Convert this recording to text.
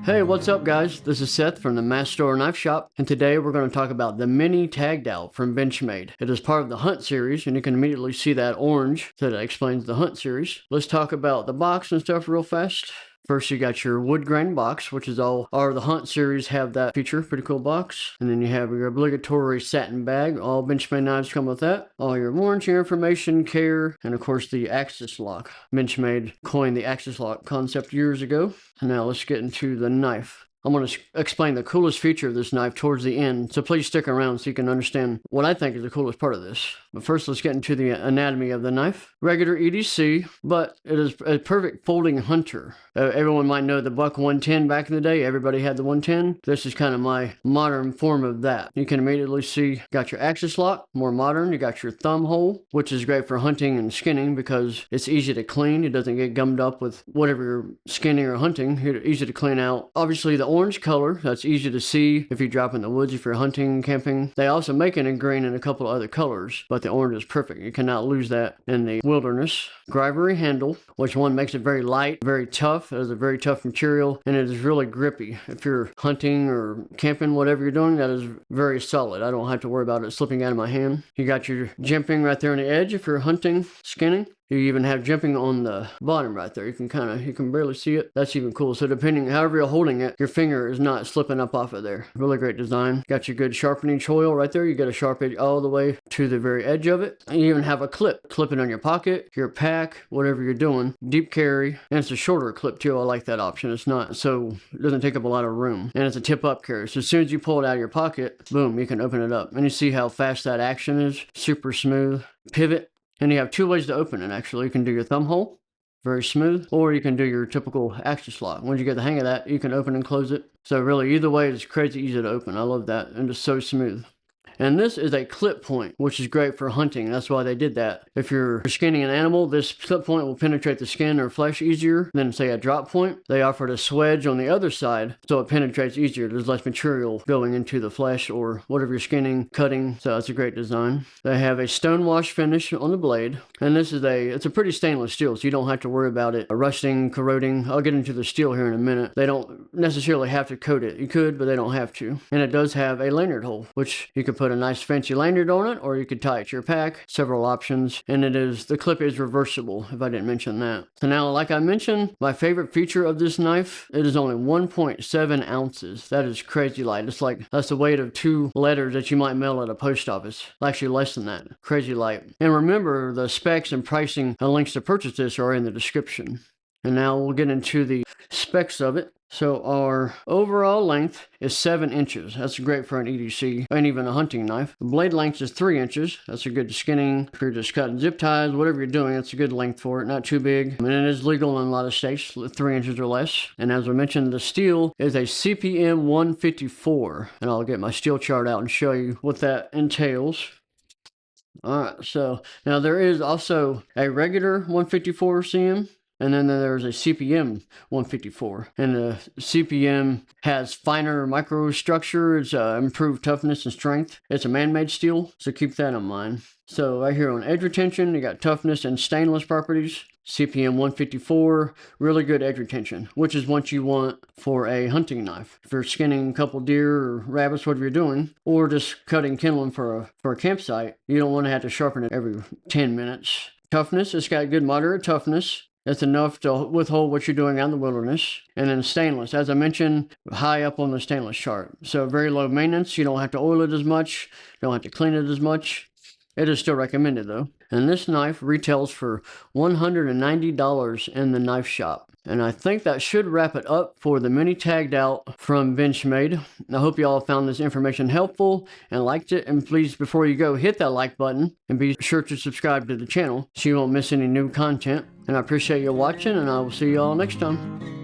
Hey, what's up guys? This is Seth from the Mass Store Knife Shop, and today we're going to talk about the Mini Taggedout from Benchmade. It is part of the Hunt series, and you can immediately see that orange that explains the Hunt series. Let's talk about the box and stuff real fast. First, you got your wood grain box, which is all the Hunt series have that feature. Pretty cool box. And then you have your obligatory satin bag. All Benchmade knives come with that. All your warranty information, care, and of course the axis lock. Benchmade coined the axis lock concept years ago. And now let's get into the knife. I'm going to explain the coolest feature of this knife towards the end, so please stick around so you can understand what I think is the coolest part of this. But first, let's get into the anatomy of the knife. Regular EDC, but it is a perfect folding hunter. Everyone might know the Buck 110 back in the day. Everybody had the 110. This is kind of my modern form of that. You can immediately see, got your axis lock, more modern. You got your thumb hole, which is great for hunting and skinning because it's easy to clean. It doesn't get gummed up with whatever you're skinning or hunting. It's easy to clean out. Obviously, the orange color, that's easy to see if you drop in the woods, if you're hunting, camping. They also make it in green and a couple of other colors, but the orange is perfect. You cannot lose that in the wilderness. Grivery handle, which one makes it very light, very tough. It is a very tough material, and it is really grippy. If you're hunting or camping, whatever you're doing, that is very solid. I don't have to worry about it slipping out of my hand. You got your jimping right there on the edge if you're hunting, skinning. You even have jimping on the bottom right there. You can barely see it. That's even cool. So depending however you're holding it, your finger is not slipping up off of there. Really great design. Got your good sharpening choil right there. You get a sharp edge all the way to the very edge of it. And you even have a clip. Clip it on your pocket, your pack, whatever you're doing. Deep carry. And it's a shorter clip too. I like that option. It's not so, it doesn't take up a lot of room. And it's a tip up carry. So as soon as you pull it out of your pocket, boom, you can open it up. And you see how fast that action is. Super smooth. Pivot. And you have two ways to open it, actually. You can do your thumb hole, very smooth, or you can do your typical axis lock. Once you get the hang of that, you can open and close it. So really, either way, it's crazy easy to open. I love that, and it's so smooth. And this is a clip point, which is great for hunting. That's why they did that. If you're skinning an animal, this clip point will penetrate the skin or flesh easier than, say, a drop point. They offered a swedge on the other side, so it penetrates easier. There's less material going into the flesh or whatever you're skinning, cutting. So it's a great design. They have a stonewash finish on the blade. And this is it's a pretty stainless steel, so you don't have to worry about it rusting, corroding. I'll get into the steel here in a minute. They don't necessarily have to coat it. You could, but they don't have to. And it does have a lanyard hole, which you could put a nice fancy lanyard on it, or you could tie it to your pack. Several options. And the clip is reversible, if I didn't mention that. So now, like I mentioned, my favorite feature of this knife, it is only 1.7 ounces. That is crazy light. That's the weight of 2 letters that you might mail at a post office. Actually less than that. Crazy light. And remember, the specs and pricing and links to purchase this are in the description. And now we'll get into the specs of it. So our overall length is 7 inches. That's great for an EDC and even a hunting knife. The blade length is 3 inches. That's a good skinning. If you're just cutting zip ties, whatever you're doing, it's a good length for it. Not too big. And it is legal in a lot of states, 3 inches or less. And as I mentioned, the steel is a CPM 154. And I'll get my steel chart out and show you what that entails. Alright, so now there is also a regular 154 cm. And then there's a CPM 154. And the CPM has finer microstructure. It's improved toughness and strength. It's a man-made steel, so keep that in mind. So right here on edge retention, you got toughness and stainless properties. CPM 154, really good edge retention, which is what you want for a hunting knife. If you're skinning a couple deer or rabbits, whatever you're doing, or just cutting kindling for a campsite, you don't want to have to sharpen it every 10 minutes. Toughness, it's got good moderate toughness. That's enough to withhold what you're doing out in the wilderness. And then stainless, as I mentioned, high up on the stainless chart. So very low maintenance. You don't have to oil it as much. Don't have to clean it as much. It is still recommended though. And this knife retails for $190 in the knife shop. And I think that should wrap it up for the Mini Taggedout from Benchmade. I hope you all found this information helpful and liked it. And please, before you go, hit that like button and be sure to subscribe to the channel so you won't miss any new content. And I appreciate you watching, and I will see you all next time.